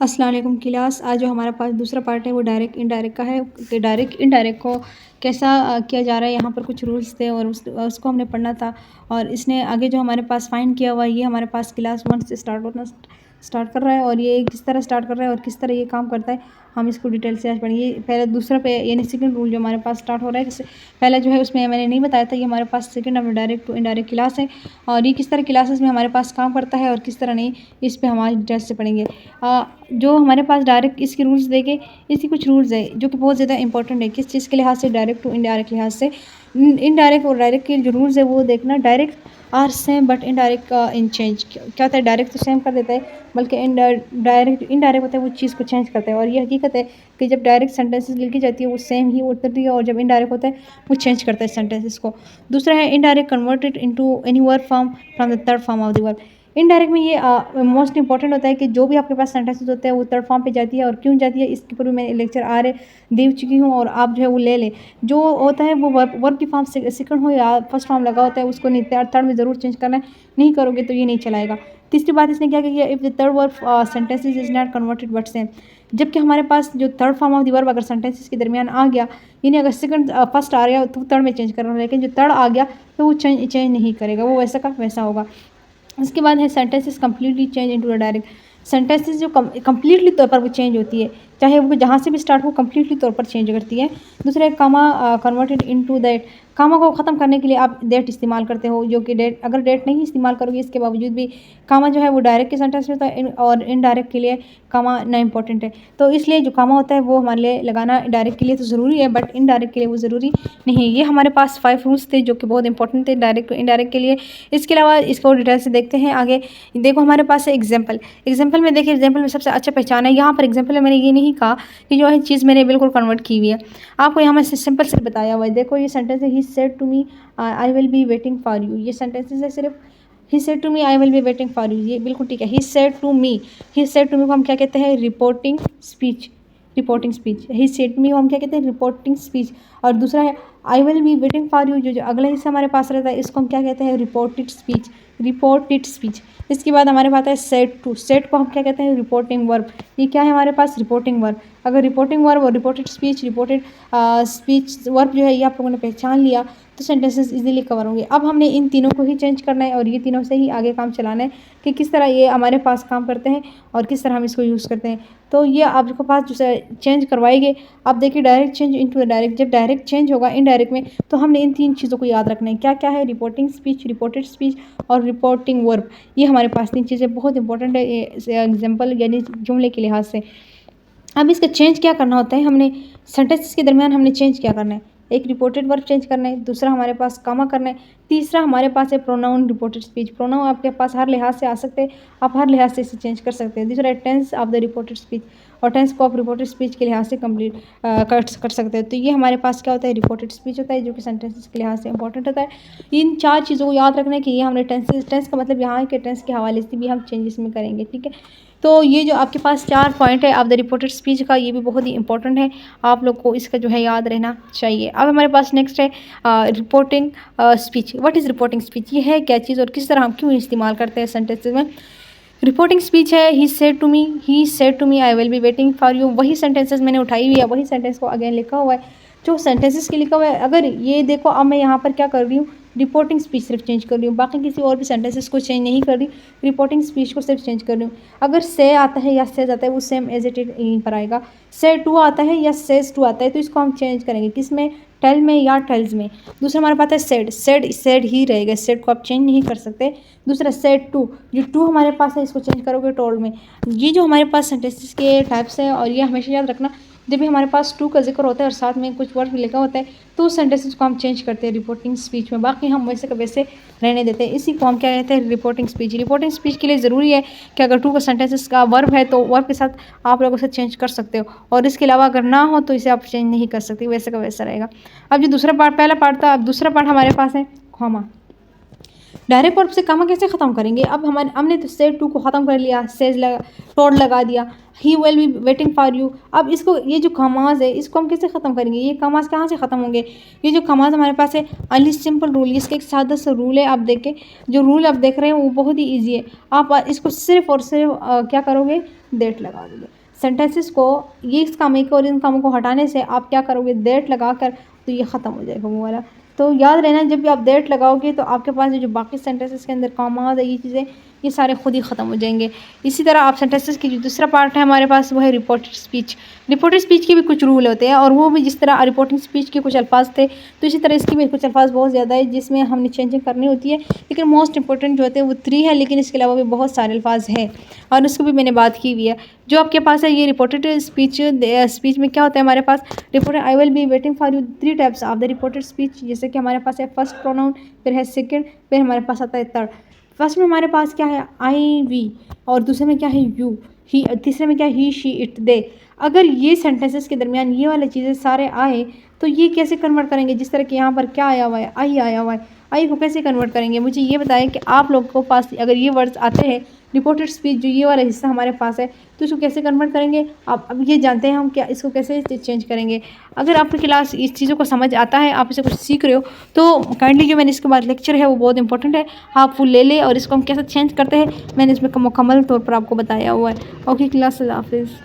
अस्सलाम वालेकुम क्लास। आज जो हमारे पास दूसरा पार्ट है वो डायरेक्ट इनडायरेक्ट का है कि डायरेक्ट इनडायरेक्ट को कैसा किया जा रहा है। यहाँ पर कुछ रूल्स थे और उसको हमने पढ़ना था। और इसने आगे जो हमारे पास फाइंड किया हुआ है ये हमारे पास क्लास 1 से स्टार्ट कर रहा है। और ये किस तरह स्टार्ट कर रहा है और किस तरह ये काम करता है हम इसको डिटेल से आज पढ़ेंगे। पहले दूसरा पे यानी सेकंड रूल जो हमारे पास स्टार्ट हो रहा है, पहला जो है उसमें मैंने नहीं बताया था। ये हमारे पास second of direct to indirect class है और ये किस तरह क्लासेस में हमारे पास काम करता है और किस तरह नहीं, इस पर हमारी डिटेल से पढ़ेंगे। जो हमारे पास डायरेक्ट इसके रूल्स देखे, इसकी कुछ रूल्स है जो कि बहुत ज़्यादा इंपॉर्टेंट है किस चीज़ के लिहाज से, डायरेक्ट टू इनडायरेक्ट लिहाज से। इनडायरेक्ट और डायरेक्ट के जो रूल्स है वो देखना। Direct are same but indirect का इन चेंज क्या होता है। डायरेक्ट तो सेम कर देता है बल्कि इनडायरेक्ट होता है वो चीज़ को चेंज करता है। और ये हकीकत है कि जब डायरेक्ट सेंटेंसेस लिखी जाती है वो सेम ही उतरती है और जब इनडायरेक्ट होता है वो चेंज करता है सेंटेंसेस को। दूसरा है indirect converted into any verb form from the third form of the verb. Indirect में ये मोस्ट इंपॉर्टेंट होता है कि जो भी आपके पास सेंटेंसेस होते हैं वो थर्ड फॉर्म पे जाती है। और क्यों जाती है इसके ऊपर भी मैं लेक्चर आ रहे दे चुकी हूँ और आप जो है वो ले लें। जो होता है वो वर्ब की फॉर्म सेकंड हो या फर्स्ट फॉर्म लगा होता है उसको नहीं थर्ड में ज़रूर चेंज करना है, नहीं करोगे तो ये नहीं चलाएगा। तीसरी बात इसने क्या किया, if the third verb sentences is not converted but same. जबकि हमारे पास जो third form of the verb अगर सेंटेंसेस के दरमियान आ गया, यानी अगर सेकंड फर्स्ट आ गया तो थर्ड में चेंज करना, लेकिन जो थर्ड आ गया तो वो चेंज नहीं करेगा, वो वैसा का वैसा होगा। उसके बाद है sentences completely change into the direct. Sentences जो कम्प्लीटली तौर पर वो चेंज होती है, चाहे वो जहाँ से भी स्टार्ट हो कम्प्लीटली तौर पर चेंज करती है। दूसरा है कामा कन्वर्टेड इनटू दैट। कामा को ख़त्म करने के लिए आप डेट इस्तेमाल करते हो, जो कि डेट अगर डेट नहीं इस्तेमाल करोगे इसके बावजूद भी कामा जो है वो डायरेक्ट के सेंटेंस में होता है और इनडायरेक्ट के लिए कामा ना इंपॉर्टेंट है। तो इसलिए जो कामा होता है वो हमारे लिए लगाना डायरेक्ट के लिए तो ज़रूरी है बट इनडायरेक्ट के लिए वो ज़रूरी नहीं। ये हमारे पास 5 रूल्स थे जो कि बहुत इंपॉर्टेंट थे डायरेक्ट इनडायरेक्ट के लिए। इसके अलावा इसको डिटेल से देखते हैं आगे। देखो हमारे पास है एग्जाम्पल में। देखिए एग्जाम्पल में सबसे अच्छा पहचान है। यहाँ पर एग्जाम्पल में मैंने ये नहीं कहा कि जो है चीज़ मैंने बिल्कुल कन्वर्ट की हुई है, आपको यहाँ में सिंपल से बताया हुआ है। देखो ये सेंटेंस है, he said to me I will be waiting for you. ये सेंटेंसेस है सिर्फ he said to me I will be waiting for you, ये बिल्कुल ठीक है। ही सेड टू मी को हम क्या कहते हैं, reporting speech. He said to me को हम क्या कहते हैं, रिपोर्टिंग स्पीच। और दूसरा है आई will be waiting for you, जो अगला हिस्सा हमारे पास रहता है इसको हम क्या कहते हैं, रिपोर्टेड स्पीच। इसके बाद हमारे पास है सेड को हम क्या कहते हैं, रिपोर्टिंग वर्ब। ये क्या है हमारे पास, रिपोर्टिंग वर्ब। अगर रिपोर्टिंग वर्ब और रिपोर्टेड स्पीच वर्ब जो है ये आप लोगों ने पहचान लिया तो सेंटेंसेस इजीली कवर होंगे। अब हमने इन तीनों को ही चेंज करना है और ये तीनों से ही आगे काम चलाना है कि किस तरह ये हमारे पास काम करते हैं और किस तरह हम इसको यूज़ करते हैं। तो ये आपके पास जो चेंज करवाएंगे। अब देखिए डायरेक्ट चेंज इनटू डायरेक्ट, जब डायरेक्ट चेंज होगा इनडायरेक्ट में तो हमने इन 3 चीज़ों को याद रखना है। क्या क्या है, रिपोर्टिंग स्पीच, रिपोर्टेड स्पीच और रिपोर्टिंग वर्ब। ये हमारे पास 3 चीज़ें बहुत इंपॉर्टेंट है एग्जाम्पल यानी जुमले के लिहाज से। अब इसका चेंज क्या करना होता है, हमने सेंटेंसेस के दरमियान हमने चेंज क्या करना है, एक रिपोर्टेड वर्ब चेंज करना है, दूसरा हमारे पास कामा करना है, तीसरा हमारे पास है प्रोनाउन रिपोर्टेड स्पीच। प्रोनाउन आपके पास हर लिहाज से आ सकते हैं, आप हर लिहाज से इसे चेंज कर सकते हैं। दूसरा है tense of the reported speech, और टेंस को आप रिपोर्टेड स्पीच के लिहाज से कंप्लीट कर सकते हैं। तो ये हमारे पास क्या होता है, रिपोर्टेड स्पीच होता है जो कि सेंटेंसेस के लिहाज से इंपॉर्टेंट होता है। इन 4 चीज़ों को याद रखना है कि ये हमने टेंस का मतलब यहाँ है कि टेंस के हवाले से भी हम चेंजेस में करेंगे, ठीक है। तो ये जो आपके पास 4 पॉइंट है ऑफ द रिपोर्टेड स्पीच का, ये भी बहुत ही इंपॉर्टेंट है, आप लोग को इसका जो है याद रहना चाहिए। अब हमारे पास नेक्स्ट है reporting speech. What is reporting speech, ये है क्या चीज़ और किस तरह हम क्यों इस्तेमाल करते हैं सेंटेंसेस में। रिपोर्टिंग स्पीच है he said to me I will be waiting for you. वही सेंटेंसेस मैंने उठाई हुई है, वही सेंटेंस को अगेन लिखा हुआ है जो सेंटेंसेस के लिखा हुआ है। अगर ये देखो अब मैं यहाँ पर क्या कर रही हूँ, रिपोर्टिंग स्पीच सिर्फ चेंज कर रही हूँ, बाकी किसी और भी सेंटेंसेस को चेंज नहीं कर रही, रिपोर्टिंग स्पीच को सिर्फ चेंज कर रही हूँ। अगर से आता है या सेज आता है वो सेम एज इट इज यहीं पर आएगा। से टू आता है या सेज टू आता है तो इसको हम चेंज करेंगे किस में, टेल में या टेल्स में। दूसरा हमारे पास है सेड ही रहेगा, सेड को आप चेंज नहीं कर सकते। दूसरा सेड टू, जो टू हमारे पास है इसको चेंज करोगे टोल्ड में। ये जो हमारे पास सेंटेंसेस के टाइप्स हैं और ये हमेशा याद रखना, जब भी हमारे पास टू का जिक्र होता है और साथ में कुछ वर्ड भी लिखा होता है तो उस सेंटेंसेस को हम चेंज करते हैं रिपोर्टिंग स्पीच में, बाकी हम वैसे का वैसे रहने देते हैं। इसी को हम क्या कहते हैं, रिपोर्टिंग स्पीच। रिपोर्टिंग स्पीच के लिए ज़रूरी है कि अगर टू का सेंटेंसेस का वर्ब है तो वर्ब के साथ आप लोग उसे चेंज कर सकते हो, और इसके अलावा अगर ना हो तो इसे आप चेंज नहीं कर सकते, वैसे का वैसा रहेगा। अब जो दूसरा पार्ट, पहला पार्ट था, अब दूसरा पार्ट हमारे पास है कॉमा। डायरेक्ट वर्ब से कामा कैसे ख़त्म करेंगे। अब हमने तो से टू को ख़त्म कर लिया, सेज लगा टोड लगा दिया, he will be waiting for you. अब इसको ये जो कमाज है इसको हम कैसे ख़त्म करेंगे, ये कमाज कहाँ से ख़त्म होंगे। ये जो कमाज हमारे पास है अनली सिंपल रूल, इसका एक सादा सा रूल है। आप देखें जो रूल आप देख रहे हैं वो बहुत ही ईजी है। आप इसको सिर्फ और सिर्फ क्या करोगे, दैट लगा दोगे सेंटेंसेस को, ये इस काम को और इन कामों को हटाने से आप क्या करोगे, दैट लगा कर, तो ये ख़त्म हो जाएगा वो वाला। तो याद रहना जब भी आप दैट लगाओगे तो आपके पास जो बाकी सेंटेंसेस के अंदर कॉमाज है ये चीज़ें ये सारे खुद ही ख़त्म हो जाएंगे। इसी तरह आप सेंटेंसेस की जो दूसरा पार्ट है हमारे पास वो है रिपोर्टेड स्पीच। रिपोर्टेड स्पीच के भी कुछ रूल होते हैं और वो भी जिस तरह रिपोर्टिंग स्पीच के कुछ अल्फाज थे तो इसी तरह इसकी भी कुछ अल्फाज बहुत ज़्यादा है जिसमें हमने चेंजिंग करनी होती है, लेकिन मोस्ट इंपॉर्टेंट जो होते हैं वो 3 है, लेकिन इसके अलावा भी बहुत सारे अल्फाज हैं और उसको भी मैंने बात की हुई है। जो आपके पास है ये रिपोर्टेड स्पीच, स्पीच में क्या होता है हमारे पास reported I will be waiting for you, 3 types of the reported speech. जैसे कि हमारे पास है फर्स्ट प्रोनाउन, फिर है सेकंड, फिर हमारे पास आता है थर्ड। फर्स्ट में हमारे पास क्या है आई वी, और दूसरे में क्या है यू ही, तीसरे में क्या है ही शी इट दे। अगर ये सेंटेंसेस के दरमियान ये वाली चीज़ें सारे आए तो ये कैसे कन्वर्ट करेंगे, जिस तरह कि यहाँ पर क्या आया हुआ है आई आया हुआ है, आई को कैसे कन्वर्ट करेंगे। मुझे ये बताएं कि आप लोगों को पास अगर ये वर्ड्स आते हैं रिपोर्टेड स्पीच जो ये वाला हिस्सा हमारे पास है तो इसको कैसे कन्वर्ट करेंगे। आप अब ये जानते हैं हम क्या इसको कैसे चेंज करेंगे। अगर आपकी क्लास इस चीज़ों को समझ आता है, आप इसे कुछ सीख रहे हो तो काइंडली जो मैंने इसके बाद लेक्चर है वो बहुत इंपॉर्टेंट है, आप फुल ले लें और इसको हम कैसे चेंज करते हैं मैंने इसमें मुकम्मल तौर पर आपको बताया हुआ है। ओके क्लास, अल्लाह हाफिज़।